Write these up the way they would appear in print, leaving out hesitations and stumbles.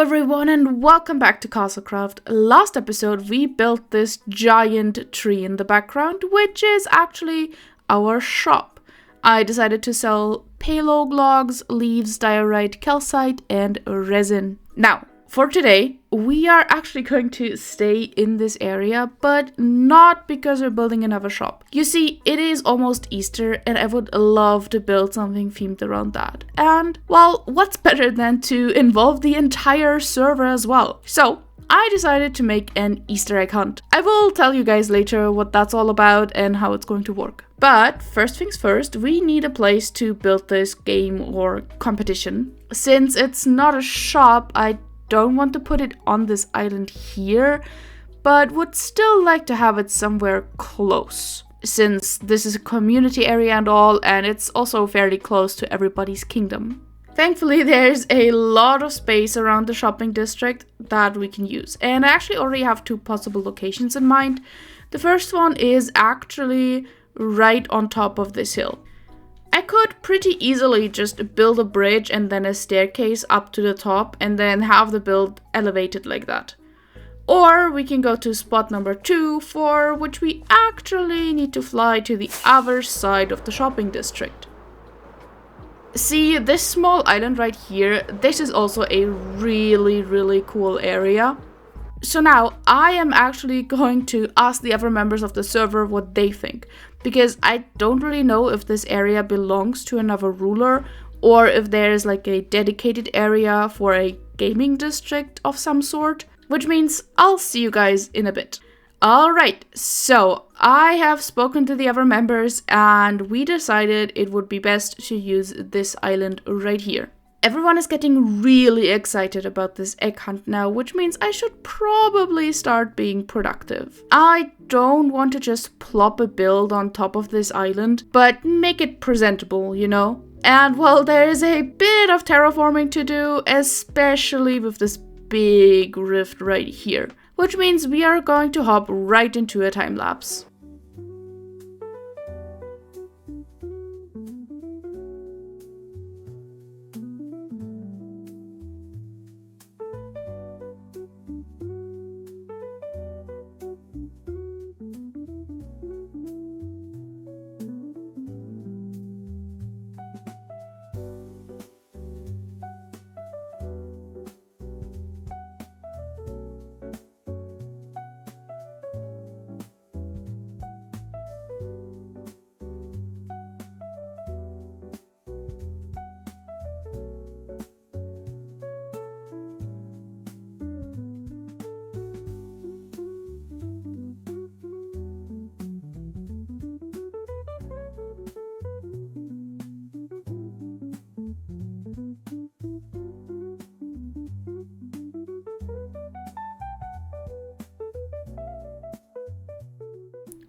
everyone and welcome back to Castlecraft. Last episode we built this giant tree in the background, which is actually our shop. I decided to sell paleo logs, leaves, diorite, calcite and resin. Now, for today, we are actually going to stay in this area, but not because we're building another shop. You see, it is almost Easter and I would love to build something themed around that. And, well, what's better than to involve the entire server as well? So, I decided to make an Easter egg hunt. I will tell you guys later what that's all about and how it's going to work. But first things first, we need a place to build this game or competition. Since it's not a shop, I don't want to put it on this island here, but would still like to have it somewhere close, since this is a community area and all, and it's also fairly close to everybody's kingdom. Thankfully, there's a lot of space around the shopping district that we can use, and I actually already have two possible locations in mind. The first one is actually right on top of this hill. I could pretty easily just build a bridge and then a staircase up to the top and then have the build elevated like that. Or we can go to spot number 2, for which we actually need to fly to the other side of the shopping district. See, this small island right here, this is also a really cool area. So now, I am actually going to ask the other members of the server what they think, because I don't really know if this area belongs to another ruler, or if there's like a dedicated area for a gaming district of some sort, which means I'll see you guys in a bit. Alright, so I have spoken to the other members, and we decided it would be best to use this island right here. Everyone is getting really excited about this egg hunt now, which means I should probably start being productive. I don't want to just plop a build on top of this island, but make it presentable, you know? And well, there is a bit of terraforming to do, especially with this big rift right here, which means we are going to hop right into a time lapse.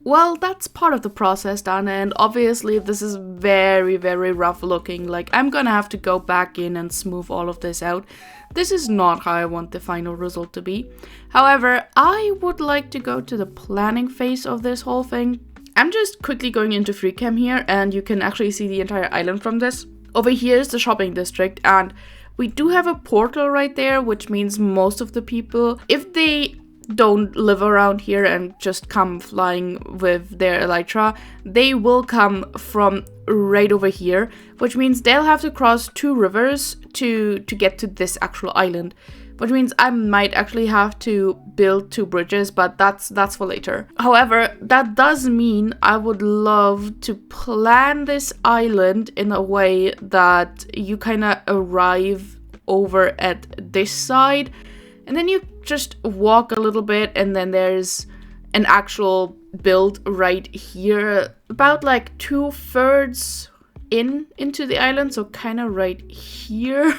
Well, that's part of the process done, and obviously this is very rough looking. Like, I'm gonna have to go back in and smooth all of this out. This is not how I want the final result to be. However, I would like to go to the planning phase of this whole thing. I'm just quickly going into FreeCam here, and you can actually see the entire island from this. Over here is the shopping district, and we do have a portal right there, which means most of the people, if they don't live around here and just come flying with their elytra, they will come from right over here, which means they'll have to cross 2 rivers to get to this actual island, which means I might actually have to build 2 bridges, but that's for later. However, that does mean I would love to plan this island in a way that you kind of arrive over at this side, and then you just walk a little bit, and then there's an actual build right here, about like 2/3 into the island, so kind of right here.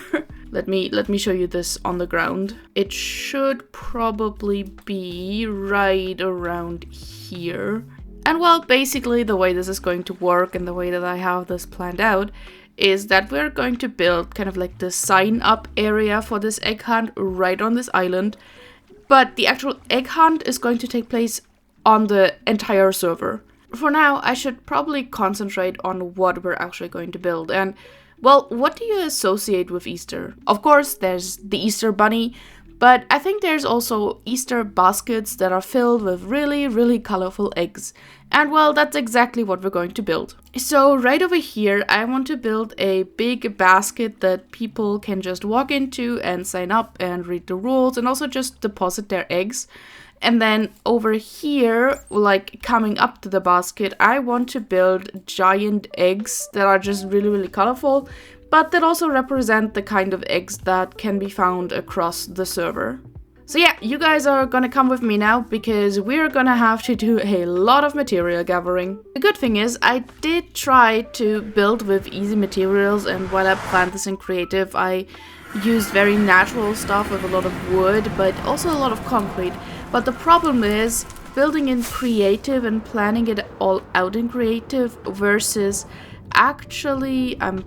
Let me show you this on the ground. It should probably be right around here. And well, basically the way this is going to work and the way that I have this planned out is that we're going to build kind of like the sign up area for this egg hunt right on this island, but the actual egg hunt is going to take place on the entire server. For now, I should probably concentrate on what we're actually going to build, and Well, what do you associate with Easter? Of course, there's the Easter bunny, but I think there's also Easter baskets that are filled with really, really colorful eggs. And well, that's exactly what we're going to build. So right over here, I want to build a big basket that people can just walk into and sign up and read the rules and also just deposit their eggs. And then over here, like coming up to the basket, I want to build giant eggs that are just really, really colorful, but that also represent the kind of eggs that can be found across the server. So yeah, you guys are gonna come with me now because we're gonna have to do a lot of material gathering. The good thing is I did try to build with easy materials, and while I planned this in creative, I used very natural stuff with a lot of wood, but also a lot of concrete. But the problem is building in creative and planning it all out in creative versus actually I'm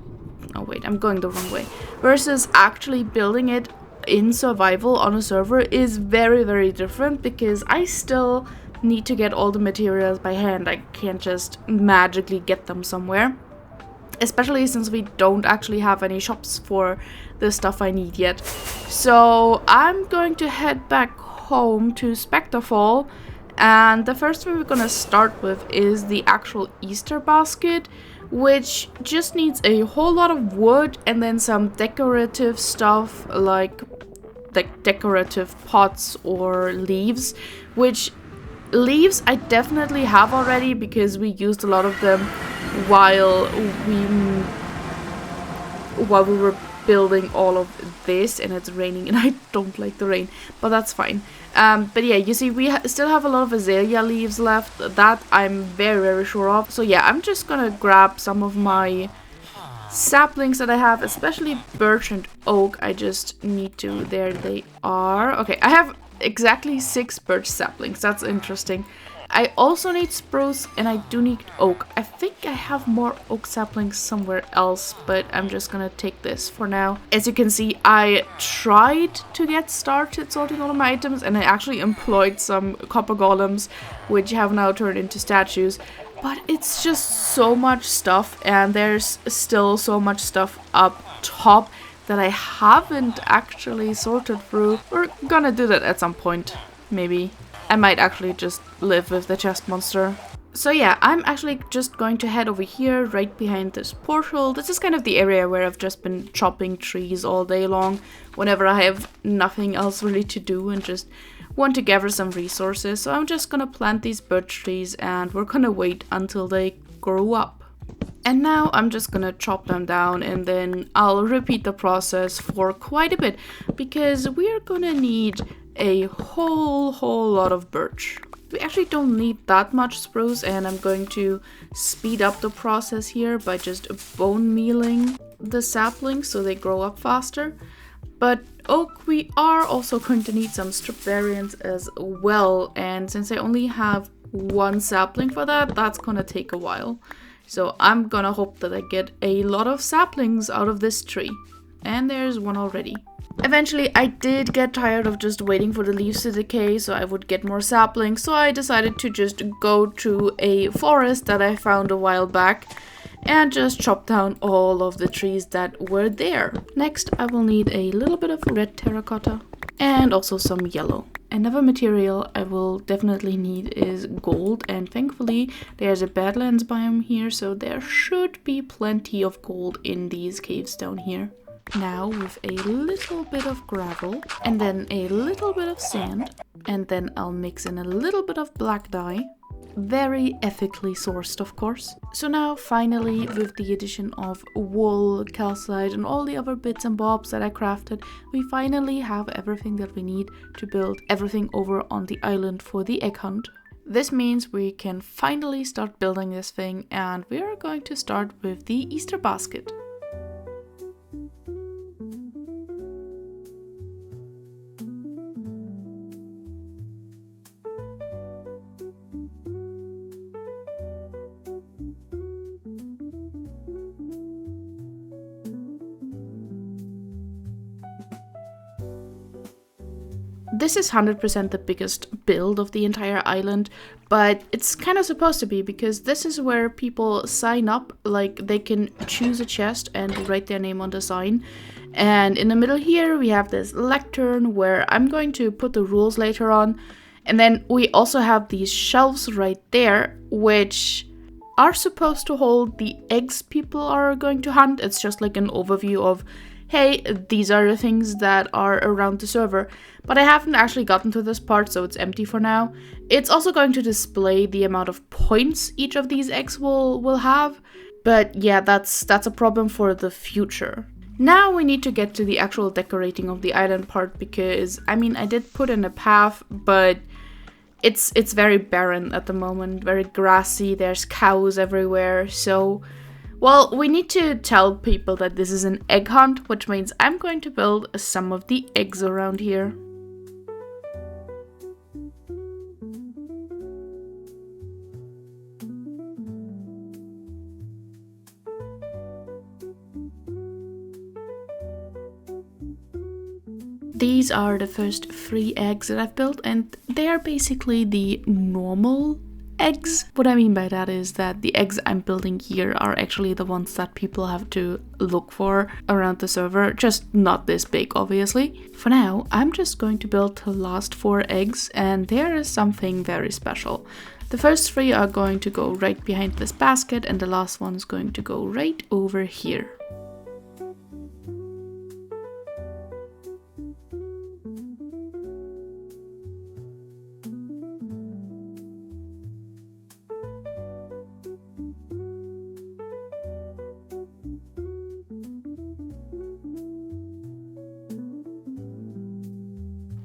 going the wrong way. Versus actually building it in survival on a server is very, very different because I still need to get all the materials by hand. I can't just magically get them somewhere. Especially since we don't actually have any shops for the stuff I need yet. So I'm going to head back home to Spectrefall, and the first thing we're gonna start with is the actual Easter basket, which just needs a whole lot of wood and then some decorative stuff like decorative pots or leaves, which leaves I definitely have already because we used a lot of them while we were building all of this, and it's raining and I don't like the rain, but that's fine. But yeah, you see we still have a lot of azalea leaves left that I'm very, very sure of. So yeah, I'm just gonna grab some of my saplings that I have, especially birch and oak. I just need to, there they are. Okay, I have exactly 6 birch saplings. That's interesting. I also need spruce and I do need oak. I think I have more oak saplings somewhere else, but I'm just gonna take this for now. As you can see, I tried to get started sorting all of my items, and I actually employed some copper golems, which have now turned into statues. But it's just so much stuff, and there's still so much stuff up top that I haven't actually sorted through. We're gonna do that at some point, maybe. I might actually just live with the chest monster. So yeah, I'm actually just going to head over here, right behind this portal. This is kind of the area where I've just been chopping trees all day long, whenever I have nothing else really to do and just want to gather some resources. So I'm just gonna plant these birch trees and we're gonna wait until they grow up. And now I'm just gonna chop them down, and then I'll repeat the process for quite a bit because we're gonna need a whole lot of birch. We actually don't need that much spruce, and I'm going to speed up the process here by just bone mealing the saplings so they grow up faster. But oak, we are also going to need some strip variants as well, and since I only have 1 sapling for that, that's gonna take a while. So I'm gonna hope that I get a lot of saplings out of this tree. And there's one already. Eventually, I did get tired of just waiting for the leaves to decay so I would get more saplings, so I decided to just go to a forest that I found a while back and just chop down all of the trees that were there. Next, I will need a little bit of red terracotta and also some yellow. Another material I will definitely need is gold, and thankfully there's a Badlands biome here, so there should be plenty of gold in these caves down here. Now with a little bit of gravel and then a little bit of sand, and then I'll mix in a little bit of black dye. Very ethically sourced, of course. So now finally, with the addition of wool, calcite and all the other bits and bobs that I crafted, we finally have everything that we need to build everything over on the island for the egg hunt. This means we can finally start building this thing, and we are going to start with the Easter basket. this is 100% the biggest build of the entire island, but it's kind of supposed to be because this is where people sign up. Like, they can choose a chest and write their name on the sign. And in the middle here, we have this lectern where I'm going to put the rules later on. And then we also have these shelves right there, which are supposed to hold the eggs people are going to hunt. It's just like an overview of, hey, these are the things that are around the server. But I haven't actually gotten to this part, so it's empty for now. It's also going to display the amount of points each of these eggs will have. But yeah, that's a problem for the future. Now we need to get to the actual decorating of the island part, because, I mean, I did put in a path, but it's very barren at the moment, very grassy, there's cows everywhere, so, well, we need to tell people that this is an egg hunt, which means I'm going to build some of the eggs around here. These are the first 3 eggs that I've built, and they are basically the normal eggs. What I mean by that is that the eggs I'm building here are actually the ones that people have to look for around the server, just not this big, obviously. For now, I'm just going to build the last 4 eggs, and there is something very special. The first 3 are going to go right behind this basket, and the last one is going to go right over here.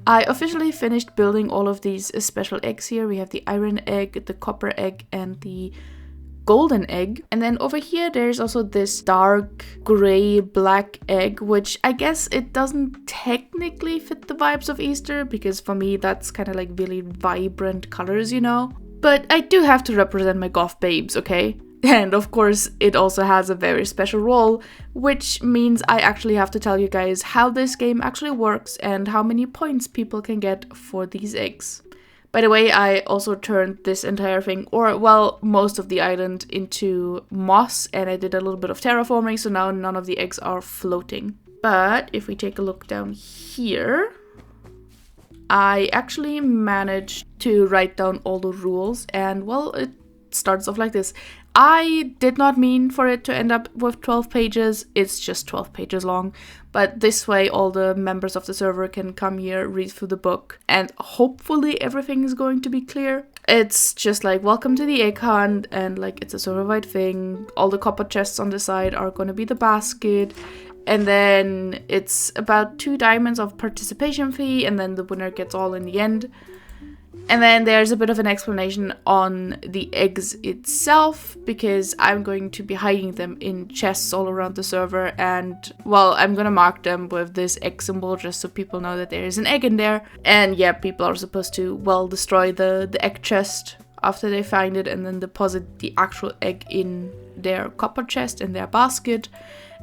I officially finished building all of these special eggs here. We have the iron egg, the copper egg, and the golden egg. And then over here there's also this dark gray black egg, which I guess it doesn't technically fit the vibes of Easter, because for me that's kind of like really vibrant colors, you know? But I do have to represent my goth babes, okay? And of course, it also has a very special role, which means I actually have to tell you guys how this game actually works and how many points people can get for these eggs. By the way, I also turned this entire thing, or well, most of the island, into moss, and I did a little bit of terraforming, so now none of the eggs are floating. But if we take a look down here, I actually managed to write down all the rules, and well, it starts off like this. I did not mean for it to end up with 12 pages, it's just 12 pages long, but this way all the members of the server can come here, read through the book, and hopefully everything is going to be clear. It's just like, welcome to the egg hunt, and like it's a server-wide thing. All the copper chests on the side are going to be the basket, and then it's about 2 diamonds of participation fee, and then the winner gets all in the end. And then there's a bit of an explanation on the eggs itself, because I'm going to be hiding them in chests all around the server, and well, I'm gonna mark them with this egg symbol just so people know that there is an egg in there. And yeah, people are supposed to, well, destroy the egg chest after they find it and then deposit the actual egg in their copper chest in their basket.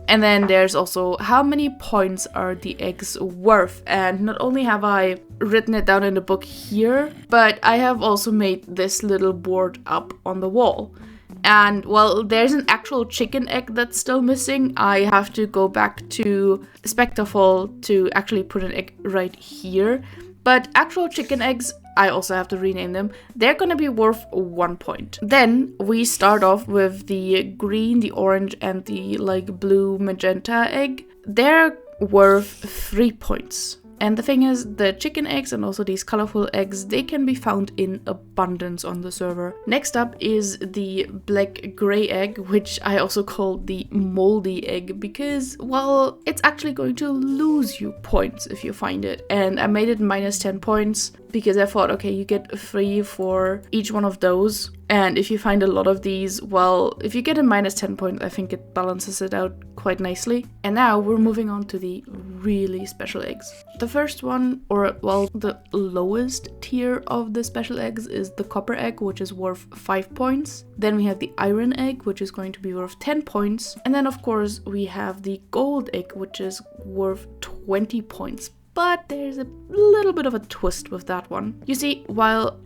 And then there's also how many points are the eggs worth. And not only have I written it down in the book here, but I have also made this little board up on the wall. And well, there's an actual chicken egg that's still missing. I have to go back to Spectrefall to actually put an egg right here. But actual chicken eggs, I also have to rename them, they're gonna be worth 1 point. Then we start off with the green, the orange, and the like blue magenta egg. They're worth 3 points. And the thing is, the chicken eggs and also these colorful eggs, they can be found in abundance on the server. Next up is the black-gray egg, which I also call the moldy egg because, well, it's actually going to lose you points if you find it. And I made it minus 10 points because I thought, okay, you get 3 for each one of those. And if you find a lot of these, well, if you get a minus 10 points, I think it balances it out quite nicely. And now we're moving on to the really special eggs. The first one, or well, the lowest tier of the special eggs is the copper egg, which is worth 5 points. Then we have the iron egg, which is going to be worth 10 points. And then of course we have the gold egg, which is worth 20 points. but there's a little bit of a twist with that one. You see, while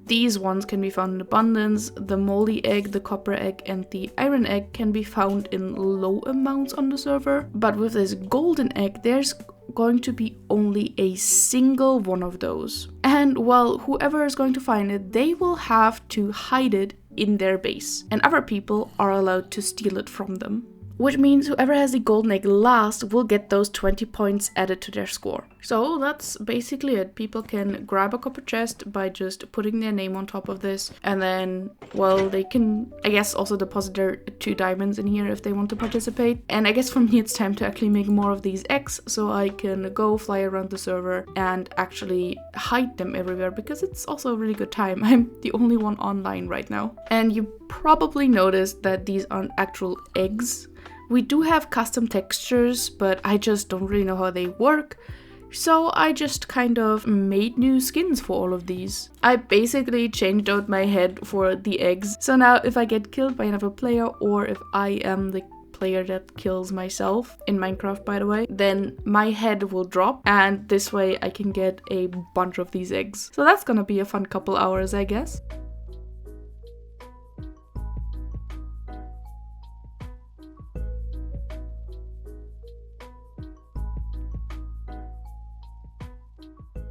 these ones can be found in abundance, the moldy egg, the copper egg, and the iron egg can be found in low amounts on the server. But with this golden egg, there's going to be only a single one of those. And well, whoever is going to find it, they will have to hide it in their base, and other people are allowed to steal it from them. Which means whoever has the golden egg last will get those 20 points added to their score. So that's basically it. People can grab a copper chest by just putting their name on top of this, and then, well, they can, I guess, also deposit their 2 diamonds in here if they want to participate. And I guess for me it's time to actually make more of these eggs so I can go fly around the server and actually hide them everywhere, because it's also a really good time. I'm the only one online right now. And you probably noticed that these aren't actual eggs. We do have custom textures, but I just don't really know how they work. So I just kind of made new skins for all of these. I basically changed out my head for the eggs. So now if I get killed by another player, or if I am the player that kills myself, in Minecraft by the way, then my head will drop, and this way I can get a bunch of these eggs. So that's gonna be a fun couple hours, I guess.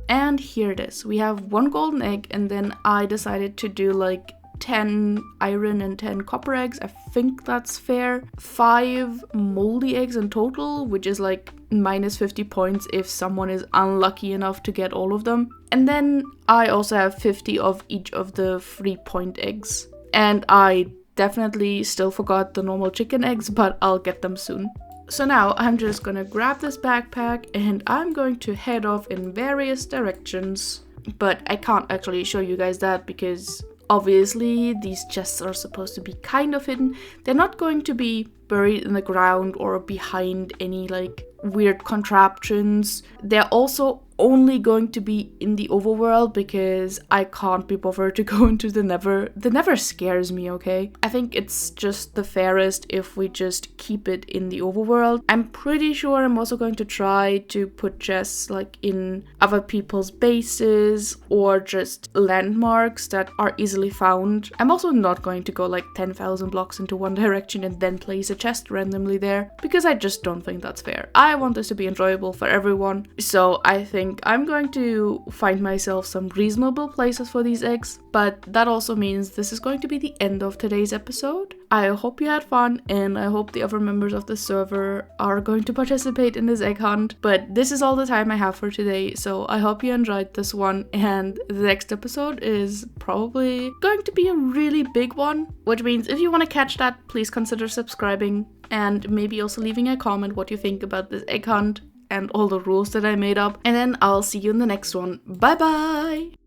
And here it is. We have 1 golden egg, and then I decided to do like 10 iron and 10 copper eggs. I think that's fair. 5 moldy eggs in total, which is like minus 50 points if someone is unlucky enough to get all of them. And then I also have 50 of each of the 3-point eggs. And I definitely still forgot the normal chicken eggs, but I'll get them soon. So now I'm just gonna grab this backpack and I'm going to head off in various directions. But I can't actually show you guys that because obviously these chests are supposed to be kind of hidden. They're not going to be buried in the ground or behind any like weird contraptions. They're also only going to be in the overworld because I can't be bothered to go into the Nether. The Nether scares me, okay? I think it's just the fairest if we just keep it in the overworld. I'm pretty sure I'm also going to try to put chests like in other people's bases or just landmarks that are easily found. I'm also not going to go like 10,000 blocks into one direction and then place a chest randomly there because I just don't think that's fair. I want this to be enjoyable for everyone, so I think I'm going to find myself some reasonable places for these eggs, but that also means this is going to be the end of today's episode. I hope you had fun, and I hope the other members of the server are going to participate in this egg hunt, but this is all the time I have for today, so I hope you enjoyed this one, and the next episode is probably going to be a really big one, which means if you want to catch that, please consider subscribing, and maybe also leaving a comment what you think about this egg hunt and all the rules that I made up. And then I'll see you in the next one. Bye bye!